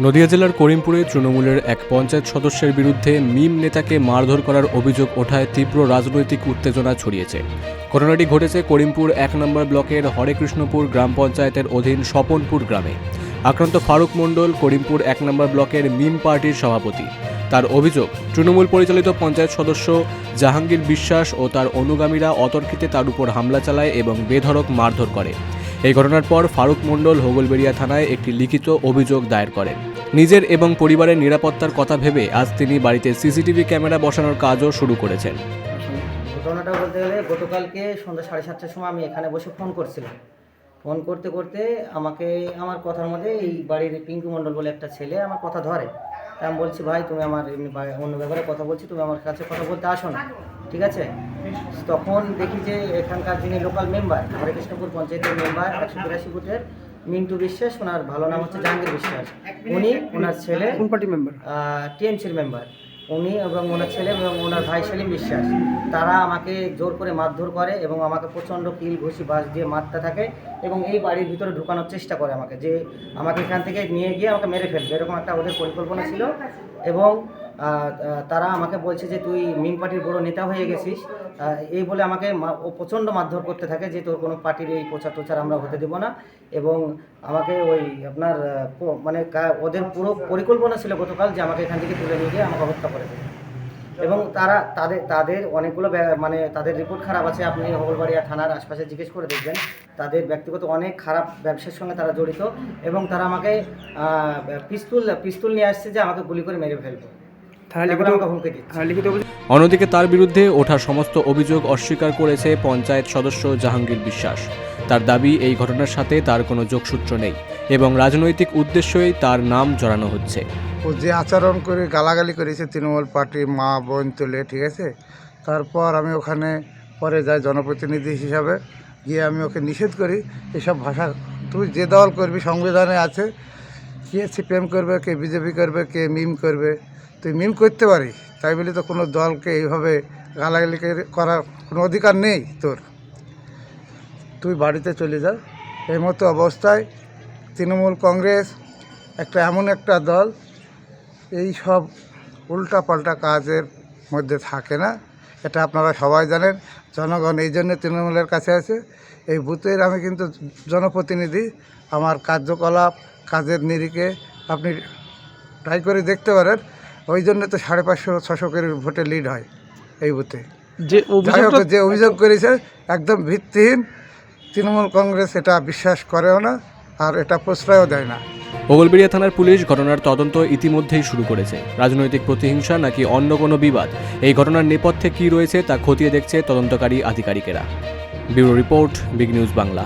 নদিয়া জেলার করিমপুরে তৃণমূলের এক পঞ্চায়েত সদস্যের বিরুদ্ধে মিম নেতাকে মারধর করার অভিযোগ ওঠায় তীব্র রাজনৈতিক উত্তেজনা ছড়িয়েছে। ঘটনাটি ঘটেছে করিমপুর ১ নম্বর ব্লকের হরেকৃষ্ণপুর গ্রাম পঞ্চায়েতের অধীন স্বপনপুর গ্রামে। আক্রান্ত ফারুক মণ্ডল করিমপুর ১ নম্বর ব্লকের মিম পার্টির সভাপতি। তার অভিযোগ, তৃণমূল পরিচালিত পঞ্চায়েত সদস্য জাহাঙ্গীর বিশ্বাস ও তার অনুগামীরা অতর্কিতে তার উপর হামলা চালায় এবং বেধড়ক মারধর করে। এই ঘটনার পর ফারুক মণ্ডল হোগলবেড়িয়া থানায় একটি লিখিত অভিযোগ দায়ের করেন। নিজের এবং পরিবারের নিরাপত্তার কথা ভেবে আজ তিনি বাড়িতে সিসিটিভি ক্যামেরা বসানোর কাজও শুরু করেছেন। ঘটনাটা বলতে গেলে গতকালকে সন্ধ্যা 7:30টার সময় আমি এখানে বসে ফোন করছিলাম। ফোন করতে করতে আমাকে আমার কথার মধ্যে এই বাড়ির পিঙ্কু মণ্ডল বলে একটা ছেলে আমার কথা ধরে। তাই আমি বলছি, ভাই তুমি আমার এমনি অন্য ব্যাপারে কথা বলছি, তুমি আমার কাছে কথা বলতে আসো না, ঠিক আছে? তখন দেখি যে এখানকার যিনি লোকাল মেম্বার, হরেকৃষ্ণপুর পঞ্চায়েতের মেম্বার 182 বুথের মিন্টু বিশ্বাস, ওনার ভালো নাম হচ্ছে জাহাঙ্গীর বিশ্বাস, উনি ওনার ছেলে কোন পার্টি মেম্বার? টিএমসির মেম্বার উনি এবং ওনার ছেলে এবং ওনার ভাই সেলিম বিশ্বাস, তারা আমাকে জোর করে মারধর করে এবং আমাকে প্রচণ্ড কিল ঘুষি বাঁশ দিয়ে মারতে থাকে এবং এই বাড়ির ভিতরে ঢুকানোর চেষ্টা করে আমাকে, যে আমাকে এখান থেকে নিয়ে গিয়ে আমাকে মেরে ফেলবে, এরকম একটা ওদের পরিকল্পনা ছিল। এবং তারা আমাকে বলছে যে তুই মিম পার্টির বড় নেতা হয়ে গেছিস, এই বলে আমাকে প্রচণ্ড মারধর করতে থাকে যে তোর কোনো পার্টির এই প্রচার টোচার আমরা হতে দেবো না। এবং আমাকে ওই আপনার মানে ওদের পুরো পরিকল্পনা ছিল গতকাল যে আমাকে এখান থেকে তুলে নিয়ে গিয়ে আমাকে হত্যা করে দেবে। এবং তারা তাদের অনেকগুলো মানে তাদের রিপোর্ট খারাপ আছে, আপনি হোগলবাড়িয়া থানার আশপাশে জিজ্ঞেস করে দেখবেন। তাদের ব্যক্তিগত অনেক খারাপ ব্যবসার সঙ্গে তারা জড়িত এবং তারা আমাকে পিস্তল নিয়ে আসছে যে আমাকে গুলি করে মেরে ফেলবে। অন্যদিকে তার বিরুদ্ধে ওঠা সমস্ত অভিযোগ অস্বীকার করেছে পঞ্চায়েত সদস্য জাহাঙ্গীর বিশ্বাস। তার দাবি, এই ঘটনার সাথে তার কোনো যোগসূত্র নেই এবং রাজনৈতিক উদ্দেশ্যেই তার নাম জড়ানো হচ্ছে। ও যে আচরণ করে গালাগালি করেছে তৃণমূল পার্টির মা বোন তুলে, ঠিক আছে? তারপর আমি ওখানে পরে যাই জনপ্রতিনিধি হিসাবে, গিয়ে আমি ওকে নিষেধ করি এসব ভাষা, তুই যে দল করবি সংবিধানে আছে, কে সিপিএম করবে, কে বিজেপি করবে, কে মিম করবে, তুই মিম করতে পারিস, তাই বলে তো কোনো দলকে এইভাবে গালাগালি করার কোনো অধিকার নেই তোর, তুই বাড়িতে চলে যা। এই মতো অবস্থায় তৃণমূল কংগ্রেস এমন একটা দল, এই সব উল্টাপাল্টা কাজের মধ্যে থাকে না, এটা আপনারা সবাই জানেন। জনগণ এই জন্য তৃণমূলের কাছে আছে। এই বুথের আমি কিন্তু জনপ্রতিনিধি, আমার কার্যকলাপ কাজের নিরিখে আপনি ট্রাই করে দেখতে পারেন। ওই জন্য তো 550-600 করে ভোটে লিড হয় এই বুথে। যে অভিযোগ করেছে একদম ভিত্তিহীন, তৃণমূল কংগ্রেস এটা বিশ্বাস করেও না আর এটা প্রশ্রয়ও দেয় না। হোগলবেড়িয়া থানার পুলিশ ঘটনার তদন্ত ইতিমধ্যেই শুরু করেছে। রাজনৈতিক প্রতিহিংসা নাকি অন্য কোনো বিবাদ, এই ঘটনার নেপথ্যে কী রয়েছে তা খতিয়ে দেখছে তদন্তকারী আধিকারিকেরা। Bureau report, big news Bangla.